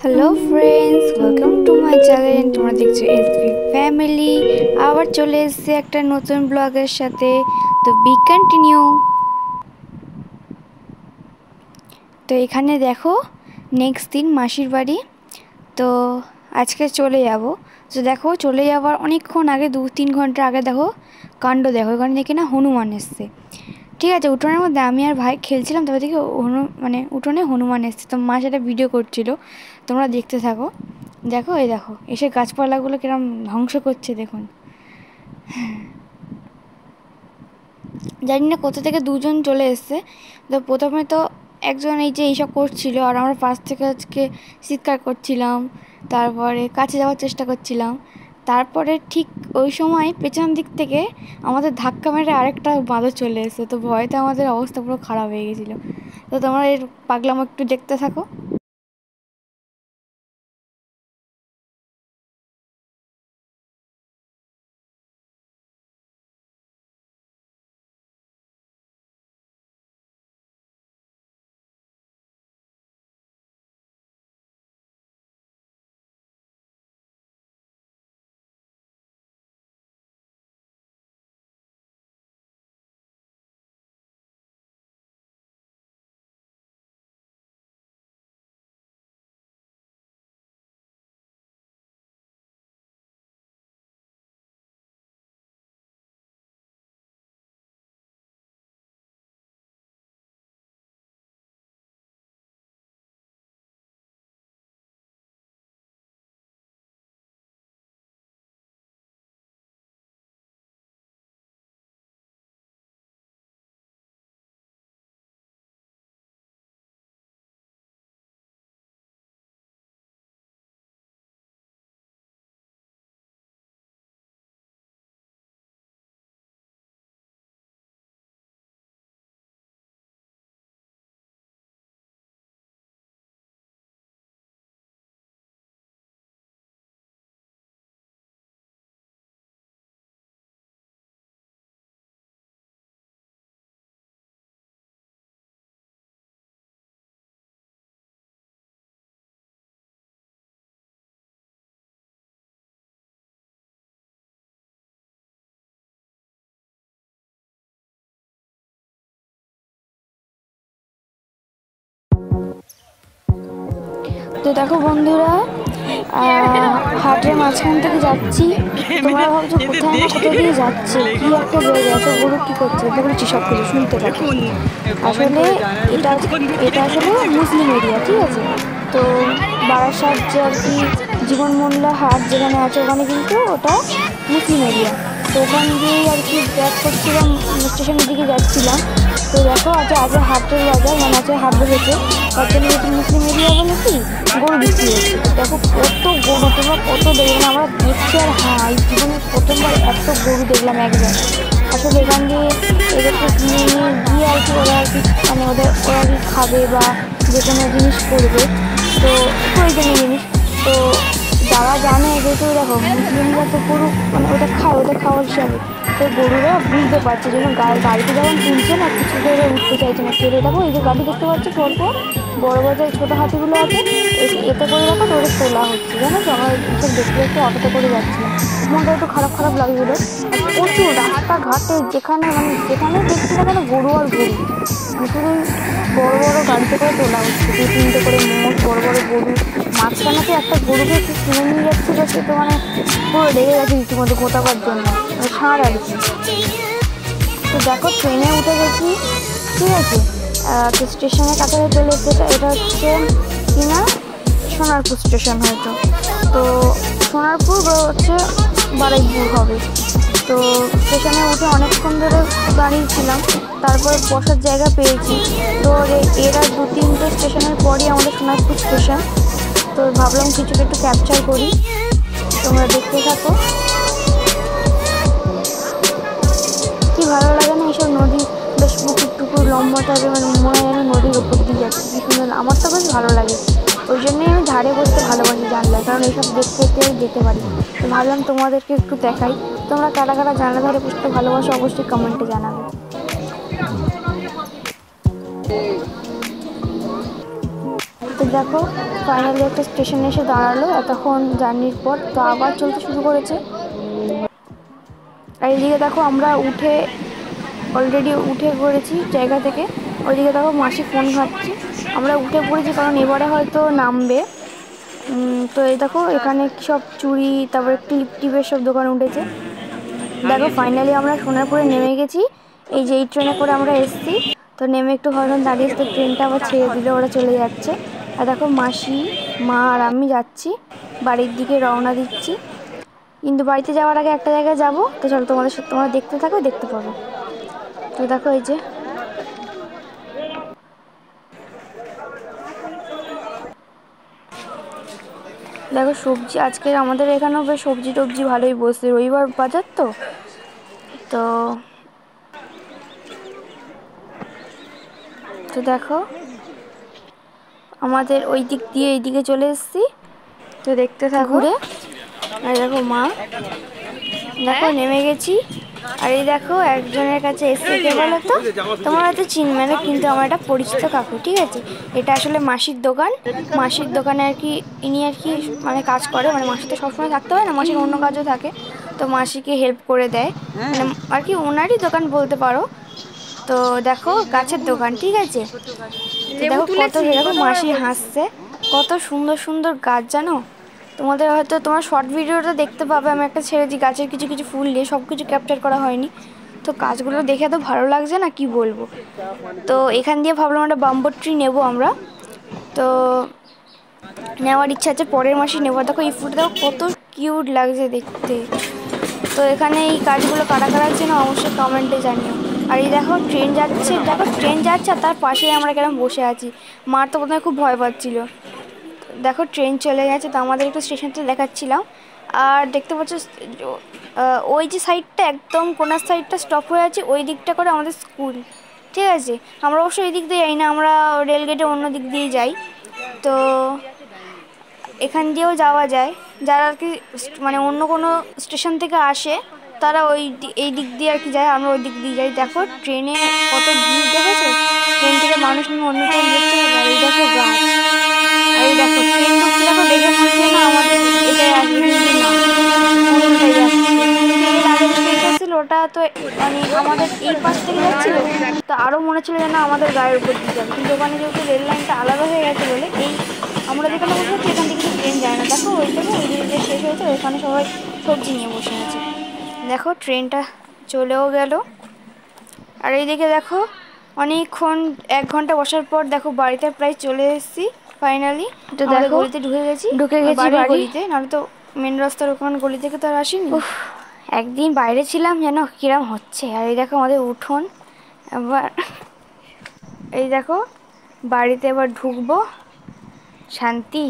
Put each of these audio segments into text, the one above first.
Hello friends, welcome to my channel. তোমরা দেখছো SB family. আবার চলে এসেছে একটা নতুন ব্লগের সাথে। তো বি কন্টিনিউ। তো এখানে দেখো নেক্সট দিন মাসির বাড়ি। তো আজকে চলে যাব। তো দেখো চলে যাওয়ার অনেকক্ষণ আগে 2-3 ঘন্টা আগে দেখো কাণ্ড দেখো। এখানে দেখি না হনুমান এসছে। ঠিক আছে, উঠোনের মধ্যে আমি আর ভাই খেলছিলাম, তারপর দেখি উঠোনে হনুমান এসছে। তো মা সেটা ভিডিও করছিল, তোমরা দেখতে থাকো। দেখো এই দেখো এসে গাছপালাগুলো কিরম ধ্বংস করছে দেখুন। জানি না কোথা থেকে দুজন চলে এসছে। তো প্রথমে তো একজন এই যে এইসব করছিল, আর আমরা পাশ থেকে আজকে চিৎকার করছিলাম, তারপরে কাছে যাওয়ার চেষ্টা করছিলাম। তারপরে ঠিক ওই সময় পেছন দিক থেকে আমাদের ধাক্কা মেরে আরেকটা বাঁদর চলে এসেছে। তো ভয়তে আমাদের অবস্থা পুরো খারাপ হয়ে গেছিলো। তো তোমরা এর পাগলামো একটু দেখতে থাকো। তো দেখো বন্ধুরা, হাটের মাঝখান থেকে যাচ্ছি। তোমরা ভাবছো কোথায় না কোথায় দিয়ে যাচ্ছে, কি একটা জায়গা, এত গরু কি করছে, বলছি সব কিছু শুনতে পাচ্ছি। আসলে এটা আসলে মুসলিম এরিয়া, ঠিক আছে। তো বারাসাত যে আর কি জীবন মোল্লা হাট যেখানে আছে, ওখানে কিন্তু ওটা মুসলিম এরিয়া। তো ওখান দিয়েই আর কি ব্যাক করছিলাম, স্টেশনের দিকে যাচ্ছিলাম। তো দেখো আজকে হাটের বাজার, মানে আছে হাট বসেছে, তার জন্য যেহেতু মুসলিম এরিয়া বলে কি গরু বিক্রি হচ্ছে। দেখো কত গরু, তোমরা কত দেখবে না, আমরা দেখছি আর এই জীবনে প্রথমবার এত গরু দেখলাম এক জায়গায়। আসলে এখান দিয়ে এদেরকে কিনে নিয়ে গিয়ে আর কি ওরা আর কি মানে ওরা আর কি খাবে বা যে কোনো জিনিস করবে, তো প্রয়োজনীয় জিনিস। তো যারা জানে, যেহেতু দেখো মুসলিমরা তো গরু মানে ওটা খায়, ওটা খাওয়ার হিসাবে। তো গরুরা বুঝতে পারছে যেন গাড়িতে যখন তুলছে না, কিছু করে উঠতে চাইছে না। ছেড়ে দেখো এই যে গাড়ি দেখতে পাচ্ছি, পরপর বড় বড় যে ছোটো হাতিগুলো আছে, এতে করে দেখো ওদের তোলা হচ্ছে, জানো তো। আমরা এইসব দেখতে দেখতে অটোতে করে যাচ্ছিলাম, মনটা একটু খারাপ খারাপ লাগছিলো। আর প্রচুর রাস্তাঘাটে যেখানে দেখছি না কেন গরু আর গরু, মানে শুধু বড়ো বড়ো গাড়িতে করে তোলা হচ্ছে, 2-3টে করে মোট বড়ো বড়ো গরু। মাঝখানে একটা গরুকে একটু কিনে নিয়ে যাচ্ছিলো, সে তো মানে পুরো লেগে গেছে রীতিমতো গোটাবার জন্য, মানে ষাঁড় আর কি। তো দেখো ট্রেনে উঠে গেছি, ঠিক আছে। তো স্টেশনের কাছাকাছি চলে এসেছে। এটা হচ্ছে কিনা সোনারপুর স্টেশন হয়তো। তো সোনারপুর হচ্ছে বারুইপুর হবে। তো স্টেশনে উঠে অনেকক্ষণ ধরে দাঁড়িয়েছিলাম, তারপরে বসার জায়গা পেয়েছি। তো এরা 2-3টে স্টেশনের পরই আমাদের সোনারপুর স্টেশন। তো ভাবলাম কিছুটা একটু ক্যাপচার করি, তোমরা দেখতে থাকো। কি ভালো লাগে না এইসব নদী, বেশ পুকুর লম্বা থাকে, মানে মনে হয় নদীর উপর দিয়ে যাচ্ছে, কি সুন্দর। আমার তো বেশ ভালো লাগে, ওই জন্যই আমি ধারে বসতে ভালোবাসি জানলায়, কারণ এইসব দেখতে যেতে পারি। তো ভাবলাম তোমাদেরকে একটু দেখাই। তোমরা কারা কারা জানলা ধারে বসতে ভালোবাসো অবশ্যই কমেন্টে জানাবে। তো দেখো ফাইনালি একটা স্টেশনে এসে দাঁড়ালো এতক্ষণ জার্নির পর। তো আবার চলতে শুরু করেছে। আর এইদিকে দেখো আমরা অলরেডি উঠে পড়েছি জায়গা থেকে। ওইদিকে দেখো মাসি ফোন ঘাঁটছি। আমরা উঠে পড়েছি কারণ এবারে হয়তো নামবে। তো এই দেখো এখানে সব চুড়ি তারপরে ক্লিপ টিপের সব দোকান উঠেছে। দেখো ফাইনালি আমরা সোনারপুরে নেমে গেছি। এই যে এই ট্রেনে করে আমরা এসেছি। তো নেমে একটু ভাবলাম দাঁড়িয়ে তো ট্রেনটা আবার ছেড়ে দিলে ওরা চলে যাচ্ছে। আর দেখো মাসি, মা আর আমি যাচ্ছি বাড়ির দিকে, রওনা দিচ্ছি। কিন্তু বাড়িতে যাওয়ার আগে একটা জায়গায় যাবো। তো চলো তোমরা দেখতে থাকো, দেখতে পাবো। তো দেখো এই যে দেখো সবজি আজকে আমাদের এখানেও বেশ সবজি টবজি ভালোই বসছে, রবিবার বাজার তো। তো দেখো আমাদের ওই দিক দিয়ে এইদিকে চলে এসেছি। তো দেখতে থাকো। আর দেখো মা, দেখো নেমে গেছি। আর এই দেখো একজনের কাছে এসছে, কে বলো তো? তোমার হয়তো চিনবে না, কিন্তু আমার একটা পরিচিত কাকু, ঠিক আছে? এটা আসলে মাসির দোকান। মাসির দোকানে আর কি ইনি আর কি মানে কাজ করে, মানে মাসি তো সবসময় থাকতে হয় না, মাসির অন্য কাজও থাকে। তো মাসিকে হেল্প করে দেয়, মানে আর কি ওনারই দোকান বলতে পারো। তো দেখো গাছের দোকান, ঠিক আছে? তো দেখো দেখো মাসি হাসছে, কত সুন্দর সুন্দর গাছ জানো। তোমার শর্ট ভিডিওটা দেখতে পাবে, আমি একটা ছেড়েছি গাছের কিছু কিছু ফুল নিয়ে, সব কিছু ক্যাপচার করা হয়নি। তো গাছগুলো দেখে এত ভালো লাগছে না, কি বলবো। তো এখান দিয়ে ভাবলাম একটা বাম্বো ট্রি নেবো আমরা। তো নেওয়ার ইচ্ছা আছে, পরের মাসে নেবো। দেখো এই ফুলটা দেখো কত কিউট লাগছে দেখতে। তো এখানে এই গাছগুলো কারা কারা আছে না অবশ্যই কমেন্টে জানিও। আর এই দেখো ট্রেন যাচ্ছে, আর তার পাশেই আমরা কেরম বসে আছি। মার তো প্রথমে খুব ভয় পাচ্ছিল। দেখো ট্রেন চলে গেছে, তো আমাদের একটু স্টেশনটা দেখাচ্ছিলাম। আর দেখতে পাচ্ছ ওই যে সাইডটা একদম কোনার সাইডটা স্টপ হয়ে আছে, ওই দিকটা করে আমাদের স্কুল, ঠিক আছে? আমরা অবশ্য ওই দিক দিয়ে যাই না, আমরা রেলগেটে অন্য দিক দিয়ে যাই। তো এখান দিয়েও যাওয়া যায়, যারা আর কি মানে অন্য কোনো স্টেশন থেকে আসে তারা এই দিক দিয়ে আর কি যায়, আমরা ওই দিক দিয়ে যাই। দেখো ট্রেনে কত ভিড় দেখেছো, ট্রেন থেকে মানুষ নিয়ে অন্য ট্রেন দেখতে হবে। আর এই দেখো গাছ, আর এই দেখো ট্রেন ঢুকছে, দেখো দেখে মনে হচ্ছে না আমাদের এটাই আসবে, কিন্তু না অন্যটাই যাচ্ছে। এর আগে যে ট্রেনটা ছিল ওটা তো মানে আমাদের এই পাশ থেকে যাচ্ছিল, তো আরও মনে ছিল যেন আমাদের গায়ের উপর দিয়ে যাবে। কিন্তু ওখানে যেহেতু রেল লাইনটা আলাদা হয়ে গেছে বলে আমরা যেখানে বসে আছি এখান থেকে ট্রেন যায় না। দেখো ওই থেকে ওই দিকে শেষ হয়েছে, ওইখানে সবাই সবজি নিয়ে বসে আছে। দেখো ট্রেনটা চলেও গেল। আর এইদিকে দেখো অনেকক্ষণ 1 ঘন্টা বসার পর দেখো বাড়িতে প্রায় চলে এসেছি ফাইনালি। তো দেখো গলিতে ঢুকে গেছি গলিতে, নাহলে তো মেন রাস্তার ওখানে গলি থেকে তো আর আসিনি। একদিন বাইরে ছিলাম যেন কিরম হচ্ছে। আর এই দেখো আমাদের উঠোন। এবার এই দেখো বাড়িতে এবার ঢুকবো, শান্তি।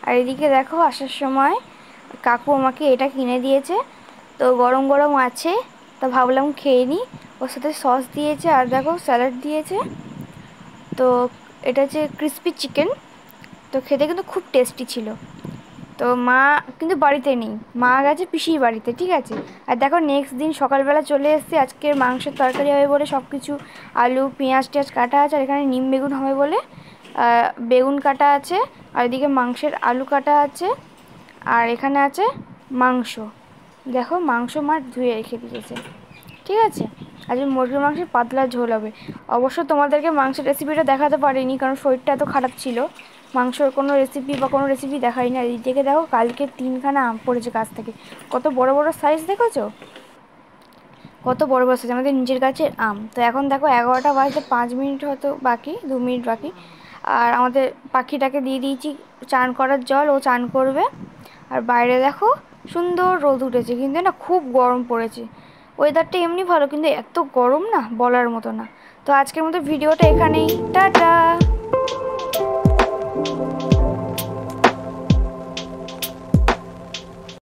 আর এদিকে দেখো আসার সময় কাকু আমাকে এটা কিনে দিয়েছে, তো গরম গরম আছে, তো ভাবলাম খেয়ে নিই। ওর সাথে সস দিয়েছে আর দেখো স্যালাড দিয়েছে। তো এটা হচ্ছে ক্রিসপি চিকেন, তো খেতে কিন্তু খুব টেস্টি ছিল। তো মা কিন্তু বাড়িতে নেই, মা গেছে পিসির বাড়িতে, ঠিক আছে? আর দেখো নেক্সট দিন সকালবেলা চলে এসেছি, আজকের মাংসের তরকারি হবে বলে সব কিছু আলু পেঁয়াজ টেঁয়াজ কাটা আছে। আর এখানে নিম বেগুন হবে বলে বেগুন কাটা আছে। আর এদিকে মাংসের আলু কাটা আছে। আর এখানে আছে মাংস, দেখো মাংস মা ধুয়ে রেখে দিয়েছে, ঠিক আছে? আজকে মুরগির মাংসের পাতলা ঝোল হবে। অবশ্য তোমাদেরকে মাংসের রেসিপিটা দেখাতে পারিনি, কারণ শরীরটা এত খারাপ ছিল, মাংসর কোনো রেসিপি দেখাইনি। আর এই থেকে দেখো কালকে 3খানা আম পড়েছে গাছ থেকে, কত বড় বড় সাইজ দেখেছো, কত বড় বড় সাইজ আমাদের নিজের গাছের আম। তো এখন দেখো 11টা বাজতে 5 মিনিট হয়তো বাকি, 2 মিনিট বাকি। আর আমাদের পাখিটাকে দিয়ে দিয়েছি চান করার জল, ও চান করবে। আর বাইরে দেখো সুন্দর রোদ উঠেছে, কিন্তু না খুব গরম পড়েছে। ওয়েদারটা এমনি ভালো, কিন্তু এত গরম না বলার মতো না। তো আজকের মতো ভিডিওটা এখানেই, টাটা।